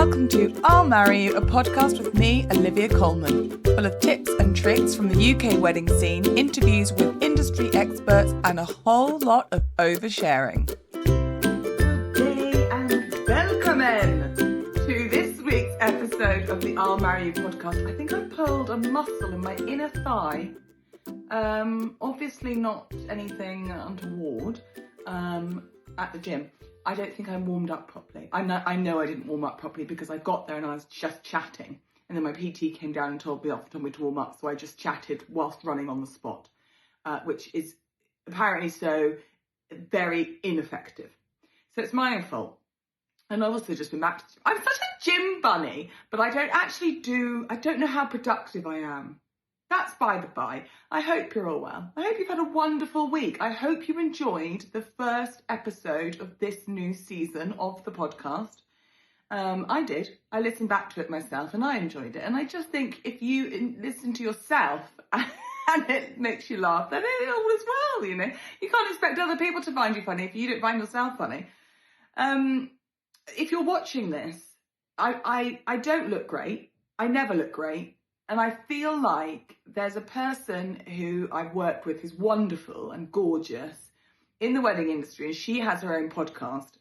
Welcome to I'll Marry You, a podcast with me, Olivia Coleman, full of tips and tricks from the UK wedding scene, interviews with industry experts, and a whole lot of oversharing. Good day and welcome to this week's episode of the I'll Marry You podcast. I think I pulled a muscle in my inner thigh. Obviously not anything untoward at the gym. I don't think I warmed up properly. I know I didn't warm up properly because I got there and I was just chatting. And then my PT came down and told me to warm up. So I just chatted whilst running on the spot, which is apparently so very ineffective. So it's my own fault. And I've also just been back to, I'm such a gym bunny, but I don't know how productive I am. That's by the by. I hope you're all well. I hope you've had a wonderful week. I hope you enjoyed the first episode of this new season of the podcast. I did. I listened back to it myself and I enjoyed it. And I just think if you listen to yourself and it makes you laugh, then it all is well, you know. You can't expect other people to find you funny if you don't find yourself funny. If you're watching this, I don't look great. I never look great. And I feel like there's a person who I've worked with who's wonderful and gorgeous in the wedding industry, and she has her own podcast,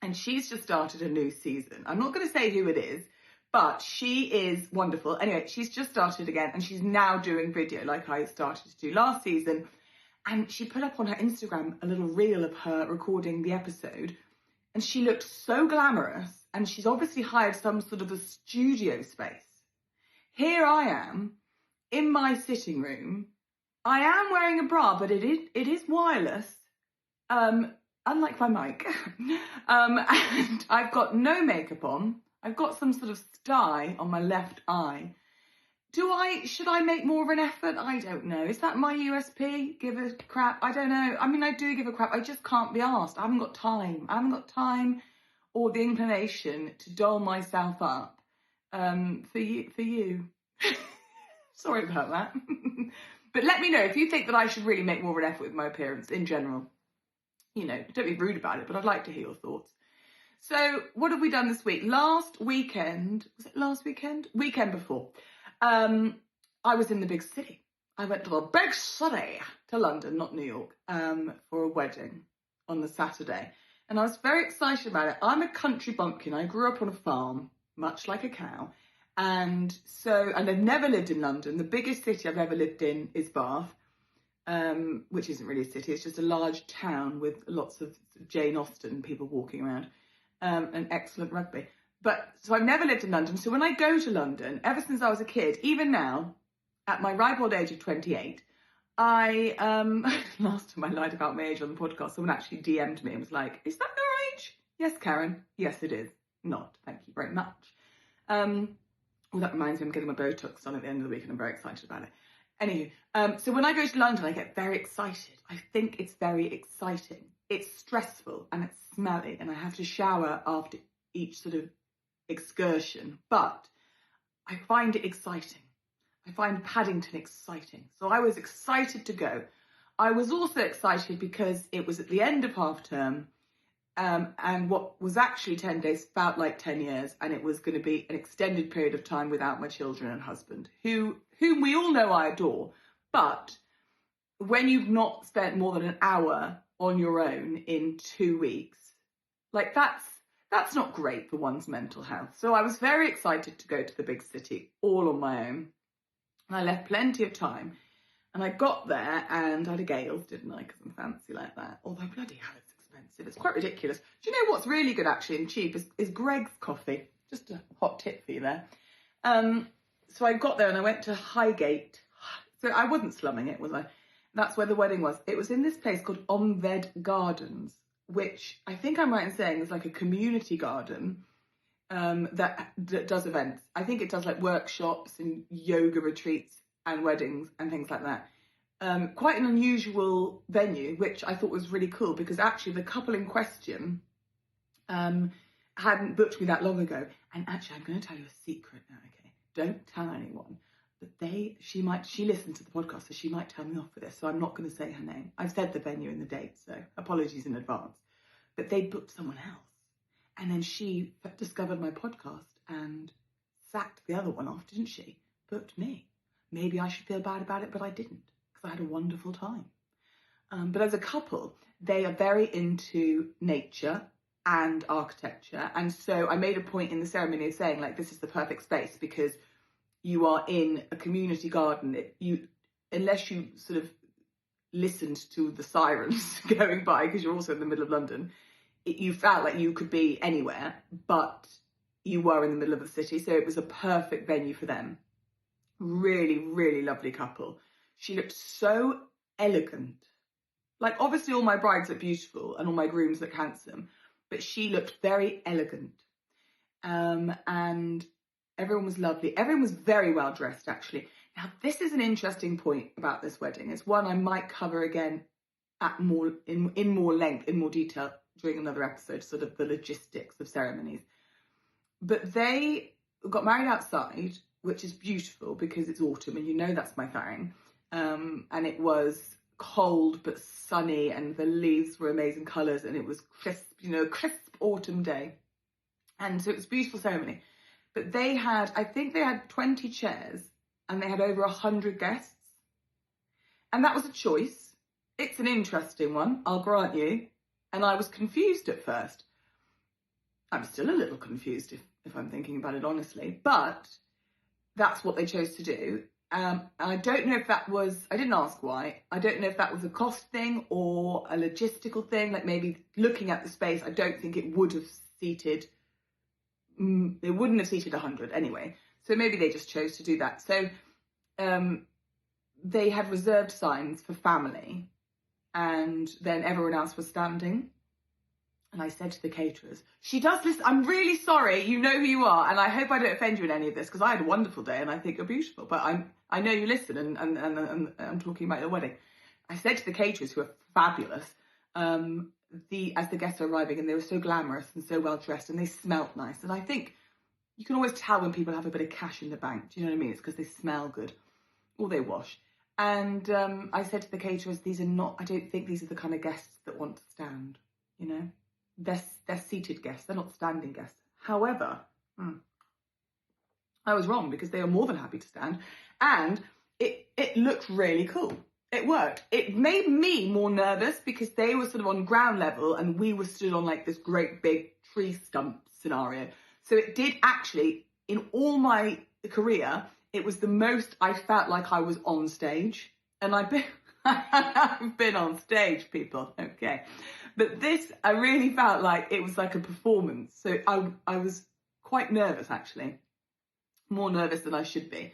and she's just started a new season. I'm not going to say who it is, but she is wonderful. Anyway, she's just started again, and she's now doing video like I started to do last season. And she put up on her Instagram a little reel of her recording the episode, and she looked so glamorous, and she's obviously hired some sort of a studio space. Here I am in my sitting room. I am wearing a bra, but it is wireless, unlike my mic. And I've got no makeup on. I've got some sort of sty on my left eye. Should I make more of an effort? I don't know. Is that my USP? Give a crap? I don't know. I mean, I do give a crap. I just can't be asked. I haven't got time. I haven't got time or the inclination to doll myself up. For you. Sorry about that. But let me know if you think that I should really make more of an effort with my appearance in general. You know, don't be rude about it, but I'd like to hear your thoughts. So what have we done this week? Last weekend, was it last weekend? Weekend before. I was in the big city. I went to the big city, to London, not New York, for a wedding on the Saturday. And I was very excited about it. I'm a country bumpkin. I grew up on a farm, much like a cow. And I've never lived in London. The biggest city I've ever lived in is Bath, which isn't really a city. It's just a large town with lots of Jane Austen people walking around, and excellent rugby. So I've never lived in London. So when I go to London, ever since I was a kid, even now, at my ripe old age of 28, last time I lied about my age on the podcast, someone actually DM'd me and was like, "Is that your age?" "Yes, Karen. Yes, it is." "Not, thank you very much." Well, that reminds me, I'm getting my Botox done at the end of the week and I'm very excited about it. Anywho, so when I go to London, I get very excited. I think it's very exciting. It's stressful and it's smelly and I have to shower after each sort of excursion, but I find it exciting. I find Paddington exciting. So I was excited to go. I was also excited because it was at the end of half term. And what was actually 10 days felt like 10 years, and it was going to be an extended period of time without my children and husband, whom we all know I adore. But when you've not spent more than an hour on your own in 2 weeks, like that's not great for one's mental health. So I was very excited to go to the big city all on my own. And I left plenty of time. And I got there and I had a gale, didn't I? Because I'm fancy like that. Although bloody hell, it's expensive. It's quite ridiculous. Do you know what's really good actually and cheap is Greg's coffee. Just a hot tip for you there. So I got there and I went to Highgate. So I wasn't slumming it, was I? That's where the wedding was. It was in this place called Omved Gardens, which I think I'm right in saying is like a community garden that does events. I think it does like workshops and yoga retreats and weddings and things like that. Quite an unusual venue, which I thought was really cool because actually the couple in question hadn't booked me that long ago. And actually, I'm going to tell you a secret now, okay? Don't tell anyone. But she listened to the podcast, so she might tell me off for this. So I'm not going to say her name. I've said the venue and the date, so apologies in advance. But they booked someone else. And then she discovered my podcast and sacked the other one off, didn't she? Booked me. Maybe I should feel bad about it, but I didn't, because I had a wonderful time. But as a couple, they are very into nature and architecture. And so I made a point in the ceremony of saying, like, this is the perfect space because you are in a community garden. Unless you sort of listened to the sirens going by, because you're also in the middle of London, you felt like you could be anywhere, but you were in the middle of the city. So it was a perfect venue for them. Really, really lovely couple. She looked so elegant. Like, obviously all my brides look beautiful and all my grooms look handsome, but she looked very elegant. And everyone was lovely. Everyone was very well dressed, actually. Now, this is an interesting point about this wedding. It's one I might cover again in more length, in more detail during another episode, sort of the logistics of ceremonies. But they got married outside, which is beautiful because it's autumn, and you know that's my thing. And it was cold but sunny, and the leaves were amazing colours, and it was crisp, crisp autumn day. And so it was a beautiful ceremony. But I think they had 20 chairs, and they had over 100 guests. And that was a choice. It's an interesting one, I'll grant you. And I was confused at first. I'm still a little confused if I'm thinking about it honestly, but that's what they chose to do. And I don't know if that was, I didn't ask why, I don't know if that was a cost thing or a logistical thing, like maybe looking at the space, I don't think it would have seated, it wouldn't have seated 100 anyway. So maybe they just chose to do that. So they had reserved signs for family, and then everyone else was standing. And I said to the caterers, she does listen, I'm really sorry, you know who you are, and I hope I don't offend you in any of this, because I had a wonderful day and I think you're beautiful, but I know you listen, and I'm talking about your wedding. I said to the caterers, who are fabulous, as the guests are arriving, and they were so glamorous and so well dressed, and they smelt nice. And I think you can always tell when people have a bit of cash in the bank, do you know what I mean? It's because they smell good, or they wash. And I said to the caterers, I don't think these are the kind of guests that want to stand, They're seated guests, they're not standing guests. However, I was wrong, because they were more than happy to stand, and it looked really cool. It worked. It made me more nervous because they were sort of on ground level and we were stood on like this great big tree stump scenario. So it did actually, in all my career, it was the most I felt like I was on stage. And I've been on stage, people, okay. But this, I really felt like it was like a performance. So I was quite nervous, actually. More nervous than I should be.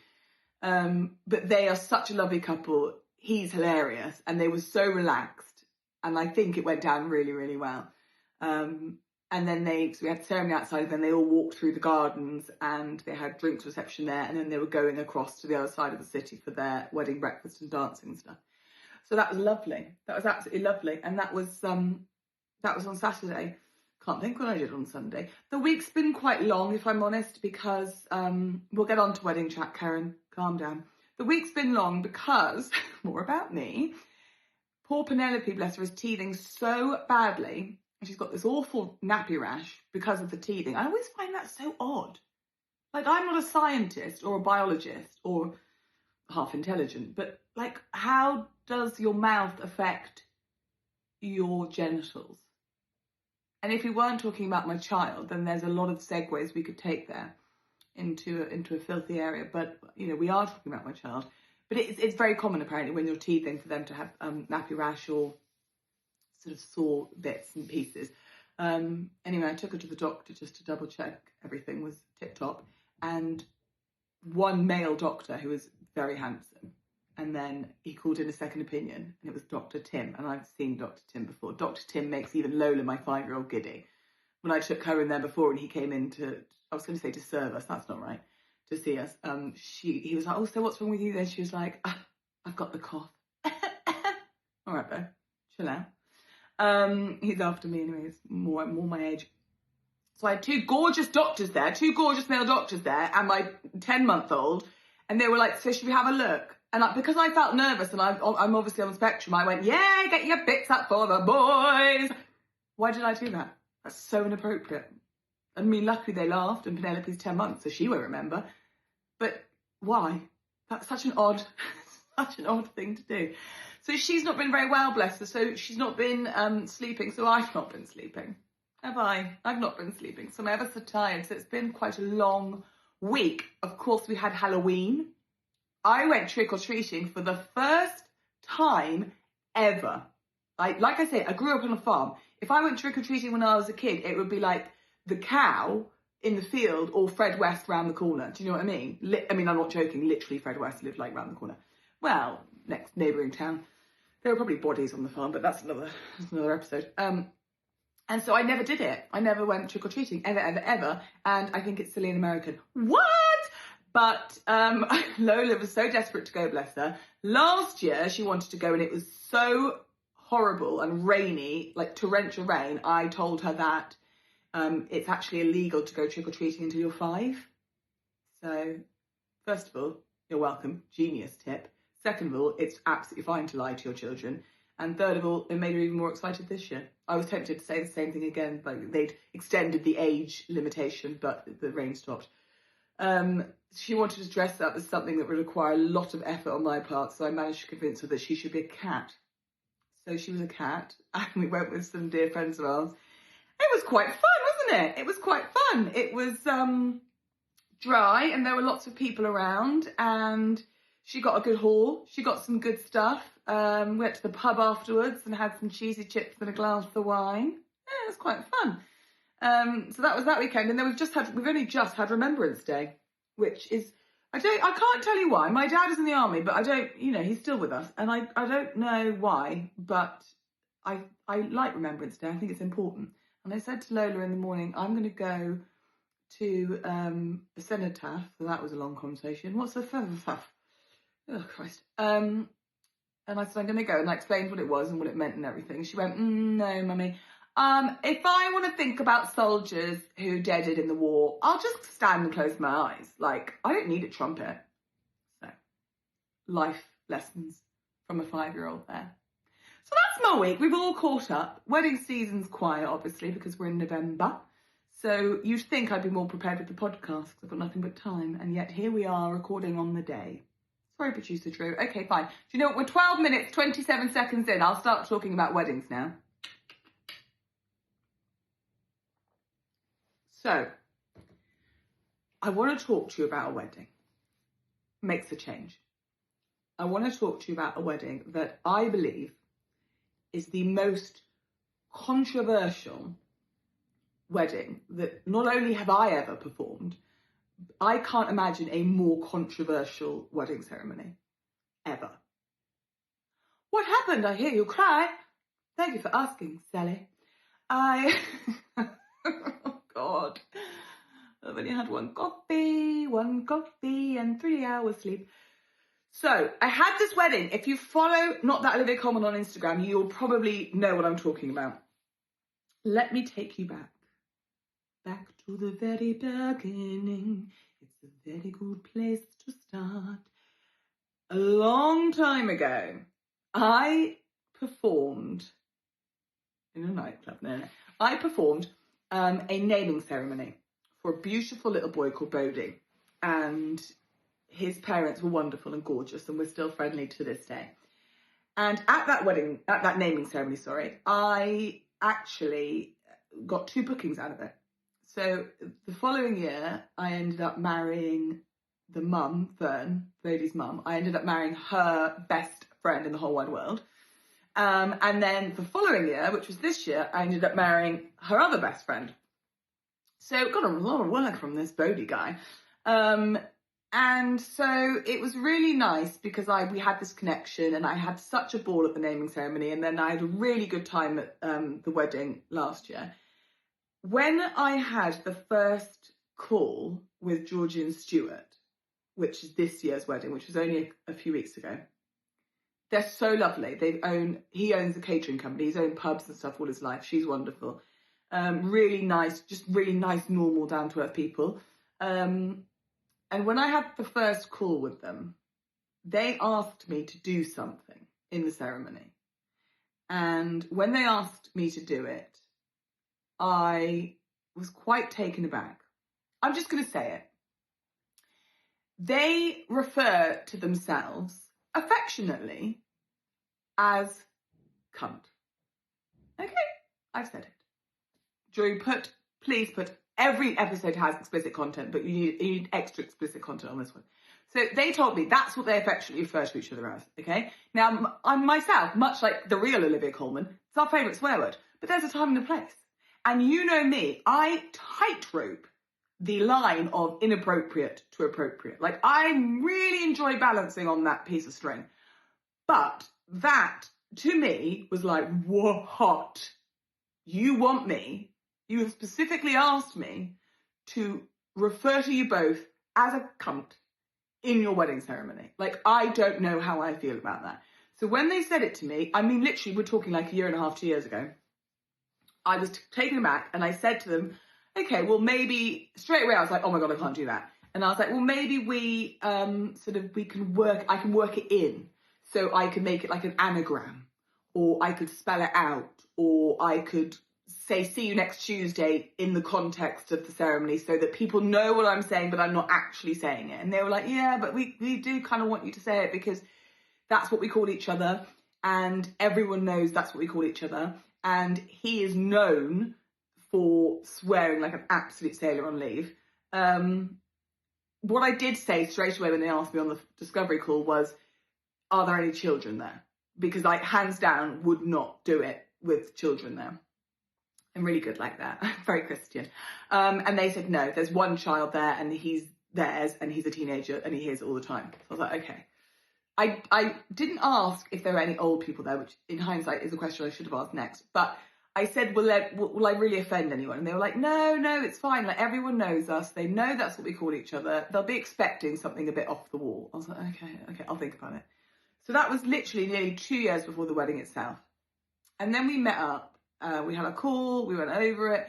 But they are such a lovely couple. He's hilarious. And they were so relaxed. And I think it went down really, really well. And then so we had the ceremony outside, and then they all walked through the gardens, and they had drinks reception there. And then they were going across to the other side of the city for their wedding breakfast and dancing and stuff. So that was lovely. That was absolutely lovely. And that was on Saturday. Can't think what I did on Sunday. The week's been quite long, if I'm honest, because we'll get on to wedding chat, Karen. Calm down. The week's been long because, more about me, poor Penelope, bless her, is teething so badly. And she's got this awful nappy rash because of the teething. I always find that so odd. Like, I'm not a scientist or a biologist or half intelligent, but like, how does your mouth affect your genitals? And if we weren't talking about my child, then there's a lot of segues we could take there into a filthy area. But, we are talking about my child. But it's very common, apparently, when you're teething, for them to have nappy rash or sort of sore bits and pieces. Anyway, I took her to the doctor just to double check everything was tip-top. And one male doctor who was very handsome. And then he called in a second opinion, and it was Dr. Tim. And I've seen Dr. Tim before. Dr. Tim makes even Lola, my 5-year-old, giddy. When I took her in there before, and he came in I was going to say to serve us, that's not right, to see us. He was like, oh, so what's wrong with you then? She was like, I've got the cough. All right, though, chill out. He's after me anyway, he's more my age. So I had two gorgeous doctors there, two gorgeous male doctors there, and my 10-month-old. And they were like, so should we have a look? And because I felt nervous, and I'm obviously on the spectrum, I went, yeah, get your bits up for the boys. Why did I do that? That's so inappropriate. I mean, luckily they laughed, and Penelope's 10 months, so she won't remember. But why? That's such an odd, such an odd thing to do. So she's not been very well, bless her. So she's not been sleeping. So I've not been sleeping. Have I? I've not been sleeping. So I'm ever so tired. So it's been quite a long week. Of course, we had Halloween. I went trick-or-treating for the first time ever. Like I say, I grew up on a farm. If I went trick-or-treating when I was a kid, it would be like the cow in the field or Fred West round the corner. Do you know what I mean? I mean, I'm not joking. Literally, Fred West lived like round the corner. Well, next neighbouring town. There were probably bodies on the farm, but that's another episode. And so I never did it. I never went trick-or-treating, ever. And I think it's silly and American. What? But Lola was so desperate to go, bless her. Last year, she wanted to go, and it was so horrible and rainy, like torrential rain. I told her that it's actually illegal to go trick-or-treating until you're 5. So, first of all, you're welcome. Genius tip. Second of all, it's absolutely fine to lie to your children. And third of all, it made her even more excited this year. I was tempted to say the same thing again, but they'd extended the age limitation, but the rain stopped. She wanted to dress up as something that would require a lot of effort on my part, so I managed to convince her that she should be a cat. So she was a cat, and we went with some dear friends of ours. It was quite fun, wasn't it? It was quite fun. It was dry, and there were lots of people around, and she got a good haul. She got some good stuff. We went to the pub afterwards and had some cheesy chips and a glass of wine. Yeah, it was quite fun. So that was that weekend, and then we've only just had Remembrance Day, which is I can't tell you why. My dad is in the army, but I don't, he's still with us, and I don't know why, but I like Remembrance Day. I think it's important. And I said to Lola in the morning, I'm going to go to a cenotaph. So that was a long conversation. What's a cenotaph? Oh Christ. And I said I'm going to go, and I explained what it was and what it meant and everything. She went, no, mummy. If I want to think about soldiers who deaded in the war, I'll just stand and close my eyes. Like, I don't need a trumpet. So, life lessons from a 5-year-old there. So that's my week. We've all caught up. Wedding season's quiet, obviously, because we're in November. So you'd think I'd be more prepared with the podcast because I've got nothing but time. And yet here we are recording on the day. Sorry, Producer Drew. Okay, fine. Do you know what? We're 12 minutes, 27 seconds in. I'll start talking about weddings now. So, I want to talk to you about a wedding. Makes a change. I want to talk to you about a wedding that I believe is the most controversial wedding that not only have I ever performed, I can't imagine a more controversial wedding ceremony ever. What happened? I hear you cry. Thank you for asking, Sally. Oh God, I've only had one coffee and 3 hours sleep. So I had this wedding. If you follow Not That Olivia Coleman on Instagram, you'll probably know what I'm talking about. Let me take you back to the very beginning. It's a very good place to start. A long time ago, I performed in a nightclub. I performed a naming ceremony for a beautiful little boy called Bodie, and his parents were wonderful and gorgeous, and we're still friendly to this day. And at that naming ceremony, I actually got 2 bookings out of it. So the following year, I ended up marrying the mum, Fern, Bodie's mum. I ended up marrying her best friend in the whole wide world. And then the following year, which was this year, I ended up marrying her other best friend. So got a lot of work from this Bodie guy. And so it was really nice because we had this connection, and I had such a ball at the naming ceremony, and then I had a really good time at the wedding last year. When I had the first call with Georgie and Stuart, which is this year's wedding, which was only a few weeks ago, they're so lovely. He owns a catering company. He's owned pubs and stuff all his life. She's wonderful. Really nice, just really nice, normal, down-to-earth people. And when I had the first call with them, they asked me to do something in the ceremony. And when they asked me to do it, I was quite taken aback. I'm just going to say it. They refer to themselves affectionately as cunt. Okay, I've said it. Joy, please put, every episode has explicit content, but you need extra explicit content on this one. So they told me that's what they affectionately refer to each other as, okay? Now, I'm myself, much like the real Olivia Coleman, it's our favourite swear word, but there's a time and a place. And you know me, I tightrope the line of inappropriate to appropriate. Like, I really enjoy balancing on that piece of string. But that, to me, was like, what? You want me, you have specifically asked me to refer to you both as a cunt in your wedding ceremony. Like, I don't know how I feel about that. So when they said it to me, I mean, literally, we're talking like a year and a half, 2 years ago, I was taken aback and I said to them, okay, well, maybe, straight away I was like, oh my God, I can't do that. And I was like, well, maybe we I can work it in. So I can make it like an anagram, or I could spell it out, or I could say, see you next Tuesday in the context of the ceremony so that people know what I'm saying, but I'm not actually saying it. And they were like, yeah, but we do kind of want you to say it because that's what we call each other. And everyone knows that's what we call each other. And he is known for swearing like an absolute sailor on leave. What I did say straight away when they asked me on the discovery call was, are there any children there? Because I, hands down, would not do it with children there. I'm really good like that. Very Christian. And they said, no, there's one child there and he's theirs and he's a teenager and he hears it all the time. So I was like, okay. I didn't ask if there were any old people there, which in hindsight is a question I should have asked next. But I said, will I really offend anyone? And they were like, no, it's fine. Like, everyone knows us. They know that's what we call each other. They'll be expecting something a bit off the wall. I was like, okay, I'll think about it. So that was literally nearly 2 years before the wedding itself. And then we met up. We had a call. We went over it.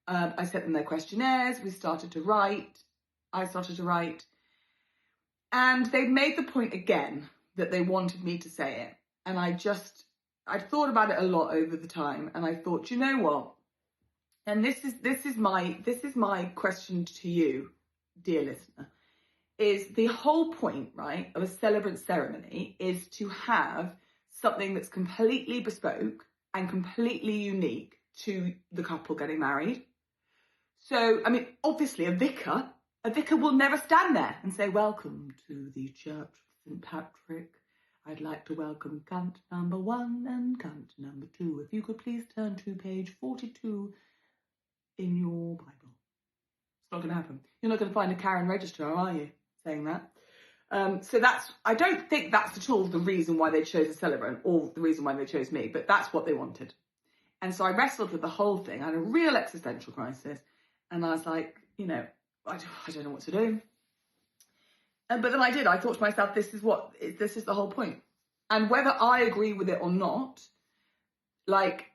I sent them their questionnaires. We started to write. I started to write. And they made the point again that they wanted me to say it. And I'd thought about it a lot over the time. And I thought, you know what? And this is my question to you, dear listener, is the whole point, right, of a celebrant ceremony is to have something that's completely bespoke and completely unique to the couple getting married. So, I mean, obviously a vicar will never stand there and say, welcome to the Church of St. Patrick. I'd like to welcome cunt number 1 and cunt number 2. If you could please turn to page 42 in your Bible. It's not going to happen. You're not going to find a Karen registrar, are you, saying that? So I don't think that's at all the reason why they chose a celebrant or the reason why they chose me, but that's what they wanted. And so I wrestled with the whole thing. I had a real existential crisis. And I was like, I don't know what to do. But then I did. I thought to myself, this is the whole point. And whether I agree with it or not, like,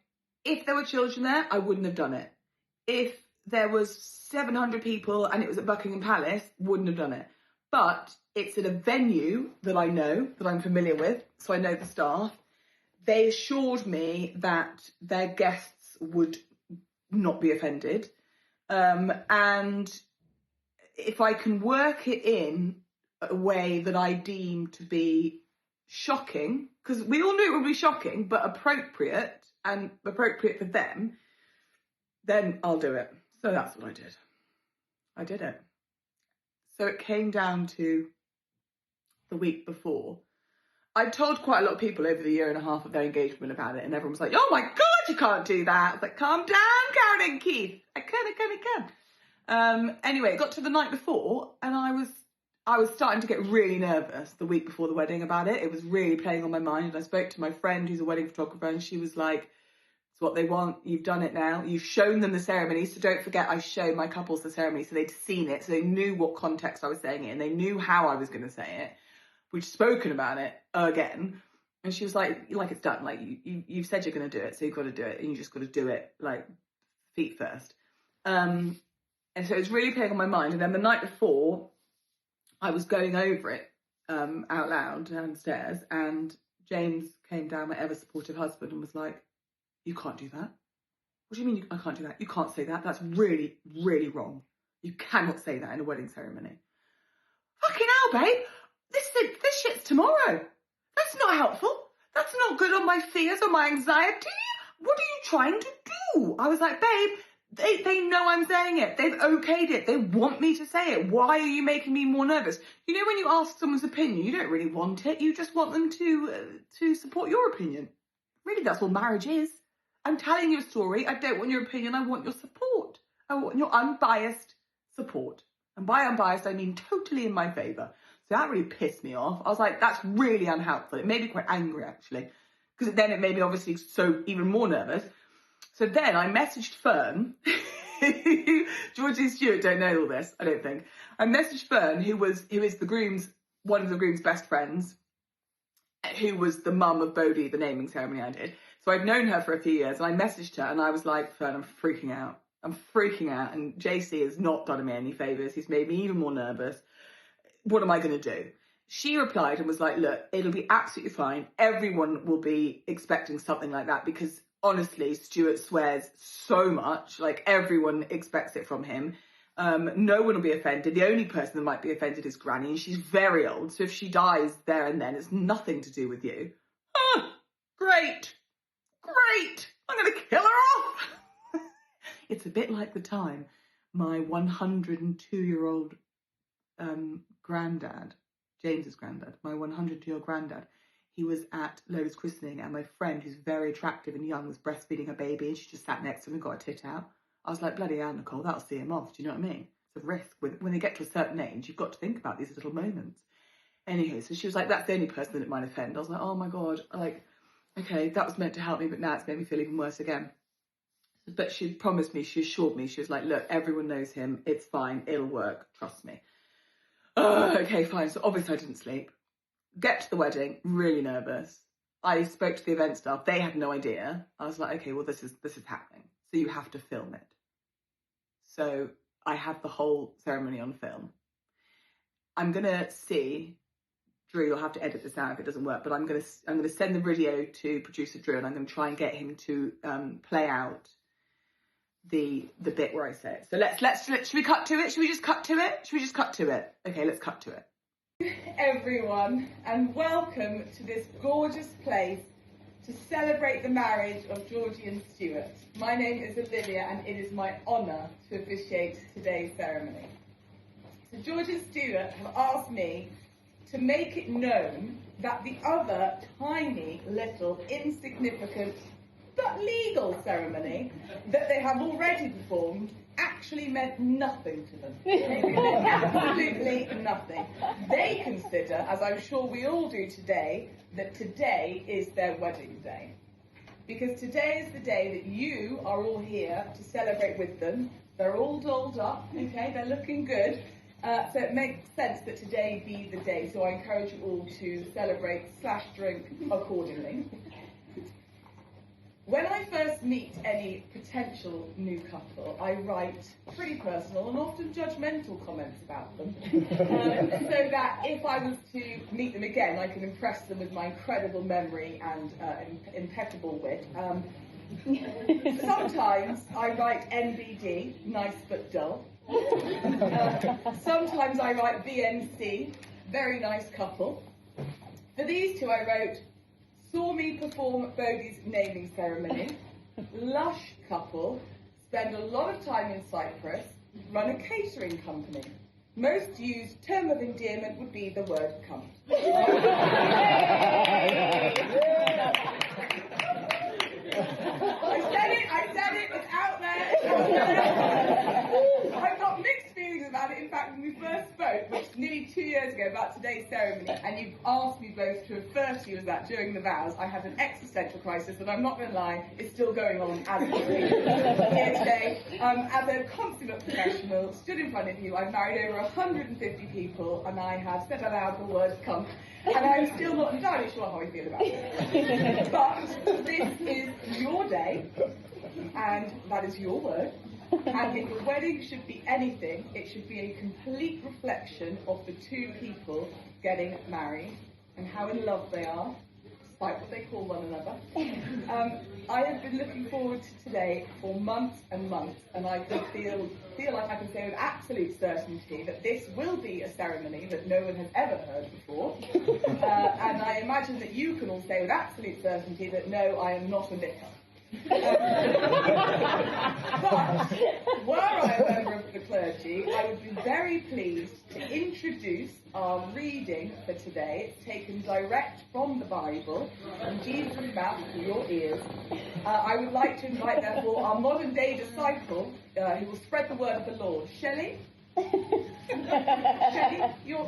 if there were children there, I wouldn't have done it. If there was 700 people and it was at Buckingham Palace, wouldn't have done it. But it's at a venue that I know, that I'm familiar with, so I know the staff. They assured me that their guests would not be offended. And if I can work it in a way that I deem to be shocking, because we all knew it would be shocking, but appropriate and appropriate for them, then I'll do it. So that's what I did. I did it. So it came down to the week before. I told quite a lot of people over the year and a half of their engagement about it, and everyone was like, oh my God, you can't do that. I was like, calm down, Karen and Keith. I can. Anyway, it got to the night before, and I was starting to get really nervous the week before the wedding about it. It was really playing on my mind. And I spoke to my friend who's a wedding photographer, and she was like, it's what they want. You've done it now. You've shown them the ceremony. So don't forget, I showed my couples the ceremony, so they'd seen it. So they knew what context I was saying it in. They knew how I was going to say it. We'd spoken about it again. And she was like it's done. Like, you've said you're going to do it, so you've got to do it. And you just got to do it, like, feet first. And so it was really playing on my mind. And then the night before, I was going over it out loud downstairs. And James came down, my ever supportive husband, and was like, you can't do that. What do you mean I can't do that? You can't say that. That's really, really wrong. You cannot say that in a wedding ceremony. Fucking hell, babe. This shit's tomorrow. That's not helpful. That's not good on my fears or my anxiety. What are you trying to do? I was like, babe, they know I'm saying it. They've okayed it. They want me to say it. Why are you making me more nervous? You know, when you ask someone's opinion, you don't really want it. You just want them to support your opinion. Really, that's all marriage is. I'm telling you a story. I don't want your opinion. I want your support. I want your unbiased support. And by unbiased, I mean totally in my favour. So that really pissed me off. I was like, that's really unhelpful. It made me quite angry, actually. Because then it made me obviously so even more nervous. So then I messaged Fern. Georgie and Stuart don't know all this, I don't think. I messaged Fern, who is one of the groom's best friends, who was the mum of Bodhi, the naming ceremony I did. So I've known her for a few years, and I messaged her and I was like, Fern, I'm freaking out. And JC has not done me any favours. He's made me even more nervous. What am I going to do? She replied and was like, look, it'll be absolutely fine. Everyone will be expecting something like that because honestly, Stuart swears so much. Like everyone expects it from him. No one will be offended. The only person that might be offended is Granny, and she's very old. So if she dies there and then, it's nothing to do with you. Oh, great. I'm going to kill her off. It's a bit like the time my 102-year-old granddad, James's granddad, my 102-year-old granddad, he was at Lola's christening, and my friend, who's very attractive and young, was breastfeeding her baby, and she just sat next to him and got a tit out. I was like, bloody hell, Nicole, that'll see him off. Do you know what I mean? It's a risk. When they get to a certain age, you've got to think about these little moments. Anywho, so she was like, that's the only person that it might offend. I was like, oh my God, like, okay, that was meant to help me, but now it's made me feel even worse again. But she promised me, she assured me, she was like, look, everyone knows him, it's fine, it'll work, trust me. Oh, okay, fine. So obviously I didn't sleep. Get to the wedding, really nervous. I spoke to the event staff, they had no idea. I was like, okay, well, this is happening. So you have to film it. So I have the whole ceremony on film. I'm gonna see, Drew, you'll have to edit this out if it doesn't work, but I'm gonna send the video to producer Drew, and I'm gonna try and get him to play out the bit where I say it. So should we cut to it? Should we just cut to it? Okay, let's cut to it. Everyone, and welcome to this gorgeous place to celebrate the marriage of Georgie and Stuart. My name is Olivia, and it is my honour to officiate today's ceremony. So Georgie and Stuart have asked me to make it known that the other tiny, little, insignificant, but legal ceremony that they have already performed actually meant nothing to them. Absolutely nothing. They consider, as I'm sure we all do today, that today is their wedding day. Because today is the day that you are all here to celebrate with them. They're all dolled up, okay, they're looking good. So it makes sense that today be the day. So I encourage you all to celebrate / drink accordingly. When I first meet any potential new couple, I write pretty personal and often judgmental comments about them. So that if I was to meet them again, I can impress them with my incredible memory and impeccable wit. Sometimes I write NBD, nice but dull. Sometimes I write BNC, very nice couple. For these two I wrote, saw me perform Bodhi's naming ceremony, lush couple, spend a lot of time in Cyprus, run a catering company. Most used term of endearment would be the word cunt. I said it, it's out there. I've got mixed feelings about it. In fact, when we first spoke, which was nearly 2 years ago, about today's ceremony, and you asked me both to refer to you as that during the vows, I had an existential crisis, and I'm not going to lie, it's still going on as we speak. Here today, as a consummate professional, stood in front of you, I've married over 150 people, and I have said aloud the word cunt, and I'm still not entirely sure how I feel about it. But this is your day, and that is your word. And if a wedding should be anything, it should be a complete reflection of the two people getting married and how in love they are. despite what they call one another. I have been looking forward to today for months and months, and I just feel like I can say with absolute certainty that this will be a ceremony that no one has ever heard before. And I imagine that you can all say with absolute certainty that no, I am not a vicar. But were I a member of the clergy, I would be very pleased to introduce our reading for today. It's taken direct from the Bible, from Jesus' mouth to your ears. I would like to invite, therefore, our modern day disciple, who will spread the word of the Lord. Shelley? Shelley? You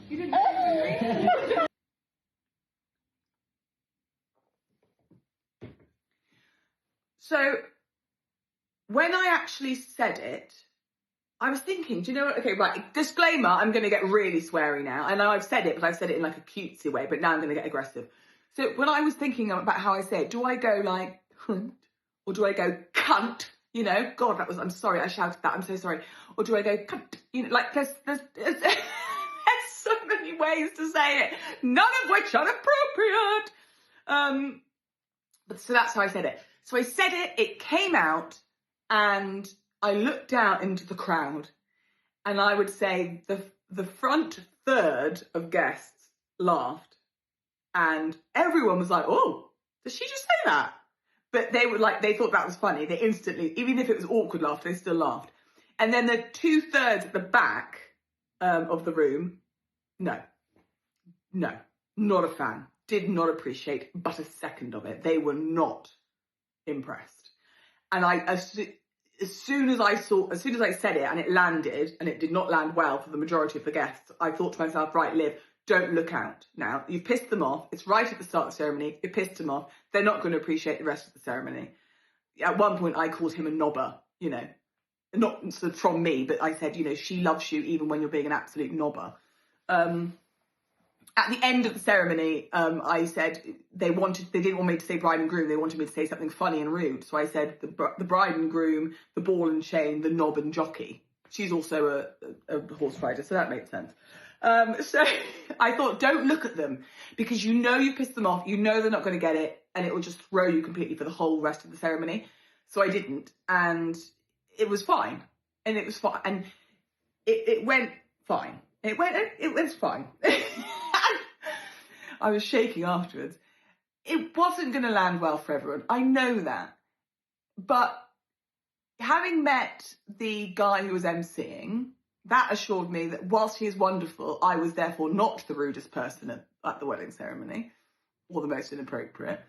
didn't agree? So, when I actually said it, I was thinking, do you know what? Okay, right, disclaimer, I'm going to get really sweary now. I know I've said it, but I've said it in like a cutesy way, but now I'm going to get aggressive. So, when I was thinking about how I say it, do I go like, hunt, or do I go cunt? You know, God, I'm sorry, I shouted that, I'm so sorry. Or do I go cunt? You know, like, there's so many ways to say it, none of which are appropriate. So that's how I said it. So I said it, it came out, and I looked out into the crowd, and I would say the front third of guests laughed, and everyone was like, oh, did she just say that? But they were like, they thought that was funny. They instantly, even if it was awkward laughter, they still laughed. And then the 2/3 at the back of the room, no, not a fan. Did not appreciate but a second of it. They were not impressed. And as soon as I said it and it landed, and it did not land well for the majority of the guests, I thought to myself, right, Liv, don't look out now. You've pissed them off. It's right at the start of the ceremony. You've pissed them off. They're not going to appreciate the rest of the ceremony. At one point, I called him a knobber, you know, not sort of from me, but I said, you know, she loves you even when you're being an absolute knobber. At the end of the ceremony, I said they didn't want me to say bride and groom, they wanted me to say something funny and rude. So I said the bride and groom, the ball and chain, the knob and jockey. She's also a horse rider, so that made sense. So I thought, don't look at them, because you know you pissed them off, you know they're not going to get it, and it will just throw you completely for the whole rest of the ceremony. So I didn't, and it was fine. And it was fine. And it went fine. It was fine. I was shaking afterwards. It wasn't going to land well for everyone. I know that. But having met the guy who was emceeing, that assured me that whilst he is wonderful, I was therefore not the rudest person at the wedding ceremony, or the most inappropriate.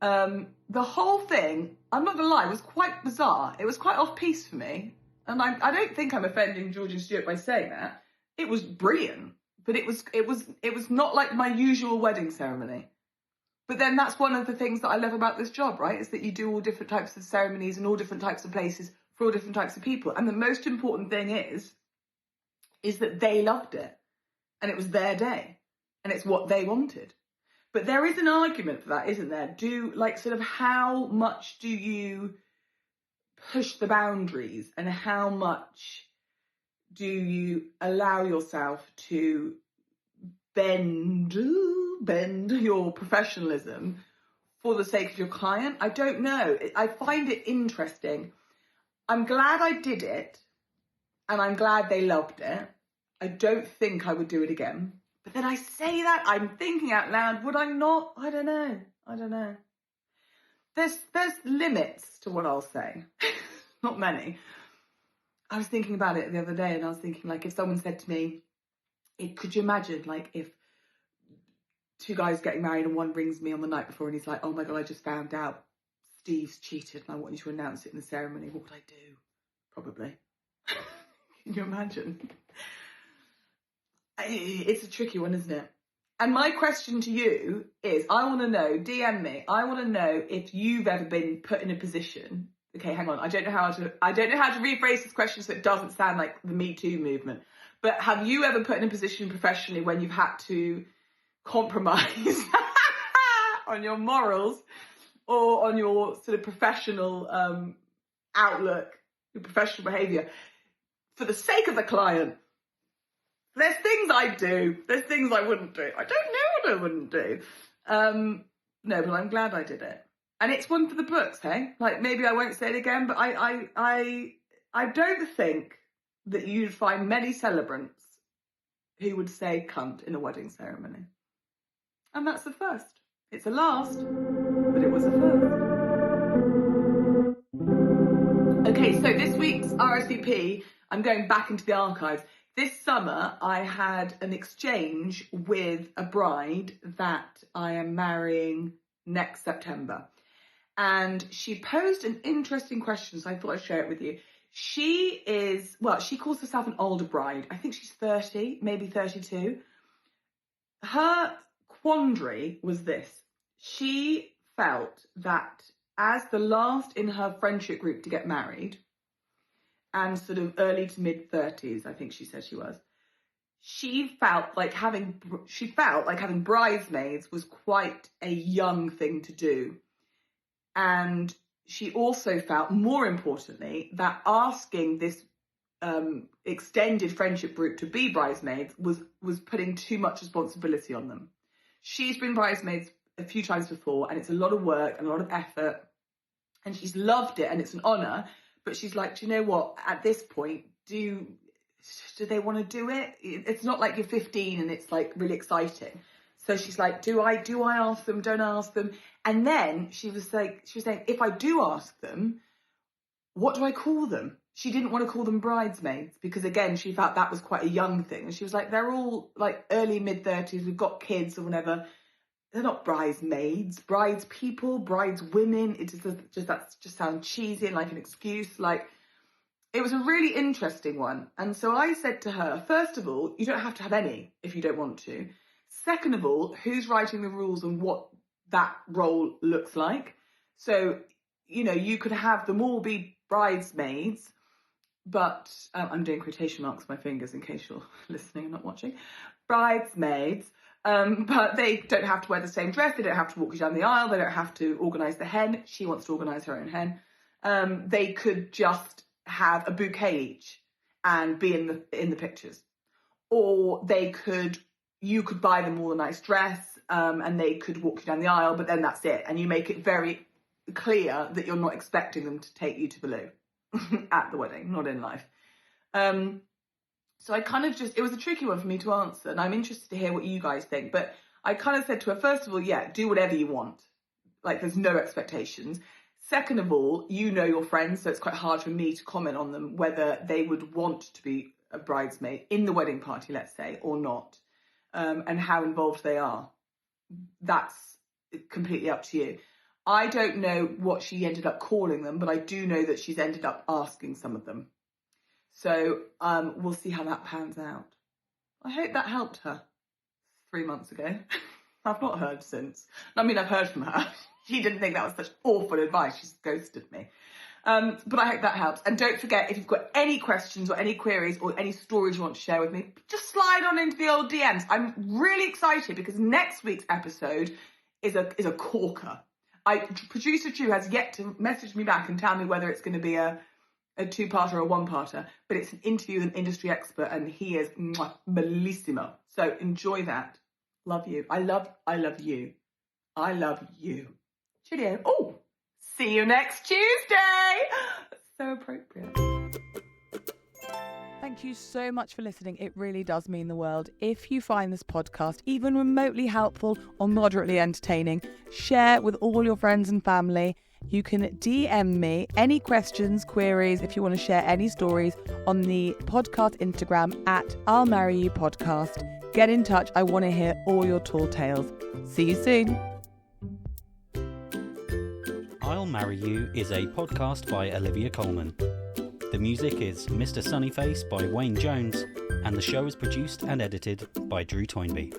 The whole thing, I'm not going to lie, was quite bizarre. It was quite off-piste for me. And I don't think I'm offending George and Stuart by saying that. It was brilliant. But it was not like my usual wedding ceremony. But then that's one of the things that I love about this job, right? Is that you do all different types of ceremonies in all different types of places for all different types of people. And the most important thing is that they loved it. And it was their day. And it's what they wanted. But there is an argument for that, isn't there? How much do you push the boundaries, and how much do you allow yourself to bend your professionalism for the sake of your client? I don't know. I find it interesting. I'm glad I did it, and I'm glad they loved it. I don't think I would do it again. But then I say that, I'm thinking out loud, would I not? I don't know. There's limits to what I'll say. Not many. I was thinking about it the other day, and I was thinking, like, if someone said to me, could you imagine, like, if two guys getting married and one rings me on the night before and he's like, oh my God, I just found out Steve's cheated and I want you to announce it in the ceremony. What would I do? Probably. Can you imagine? It's a tricky one, isn't it? And my question to you is, I want to know, DM me, I want to know if you've ever been put in a position. Okay, hang on. I don't know how to rephrase this question so it doesn't sound like the Me Too movement. But have you ever put in a position professionally when you've had to compromise on your morals or on your sort of professional outlook, your professional behaviour, for the sake of the client? There's things I'd do. There's things I wouldn't do. I don't know what I wouldn't do. No, but I'm glad I did it. And it's one for the books, hey? Like, maybe I won't say it again, but I don't think that you'd find many celebrants who would say cunt in a wedding ceremony. And that's the first. It's a last, but it was a first. Okay, so this week's RSVP, I'm going back into the archives. This summer, I had an exchange with a bride that I am marrying next September. And she posed an interesting question, so I thought I'd share it with you. She calls herself an older bride. I think she's 30, maybe 32. Her quandary was this. She felt that as the last in her friendship group to get married, and sort of early to mid 30s, I think she said she was, she felt like having bridesmaids was quite a young thing to do. And she also felt, more importantly, that asking this extended friendship group to be bridesmaids was putting too much responsibility on them. She's been bridesmaids a few times before, and it's a lot of work and a lot of effort, and she's loved it, and it's an honour. But she's like, do you know what? At this point, do they want to do it? It's not like you're 15 and it's like really exciting. So she's like, do I ask them? Don't I ask them? And then she was saying, if I do ask them, what do I call them? She didn't want to call them bridesmaids because, again, she felt that was quite a young thing. And she was like, they're all like early, mid-30s. We've got kids or whatever. They're not bridesmaids, bridespeople, brideswomen. It just sounds cheesy and like an excuse. Like, it was a really interesting one. And so I said to her, first of all, you don't have to have any if you don't want to. Second of all, who's writing the rules and what that role looks like? So, you could have them all be bridesmaids, but I'm doing quotation marks with my fingers in case you're listening and not watching. Bridesmaids. But they don't have to wear the same dress. They don't have to walk you down the aisle. They don't have to organise the hen. She wants to organise her own hen. They could just have a bouquet each and be in the pictures. Or you could buy them all a nice dress, and they could walk you down the aisle, but then that's it. And you make it very clear that you're not expecting them to take you to the loo at the wedding, not in life. So I it was a tricky one for me to answer, and I'm interested to hear what you guys think. But I kind of said to her, first of all, yeah, do whatever you want. Like, there's no expectations. Second of all, your friends, so it's quite hard for me to comment on them, whether they would want to be a bridesmaid in the wedding party, let's say, or not, and how involved they are. That's completely up to you. I don't know what she ended up calling them, but I do know that she's ended up asking some of them. So we'll see how that pans out. I hope that helped her 3 months ago. I've not heard since. I mean, I've heard from her. She didn't think that was such awful advice. She's ghosted me. But I hope that helps. And don't forget, if you've got any questions or any queries or any stories you want to share with me, just slide on into the old DMs. I'm really excited because next week's episode is a corker. Producer Drew has yet to message me back and tell me whether it's going to be a two-parter or a one-parter, but it's an interview with an industry expert, and he is bellissimo. So enjoy that. Love you. I love you. I love you. Cheerio. Oh, see you next Tuesday. So appropriate. Thank you so much for listening. It really does mean the world. If you find this podcast even remotely helpful or moderately entertaining, share with all your friends and family. You can DM me any questions, queries, if you want to share any stories on the podcast Instagram at I'll Marry You Podcast. Get in touch. I want to hear all your tall tales. See you soon. I'll Marry You is a podcast by Olivia Coleman. The music is Mr. Sunnyface by Wayne Jones, and the show is produced and edited by Drew Toynbee.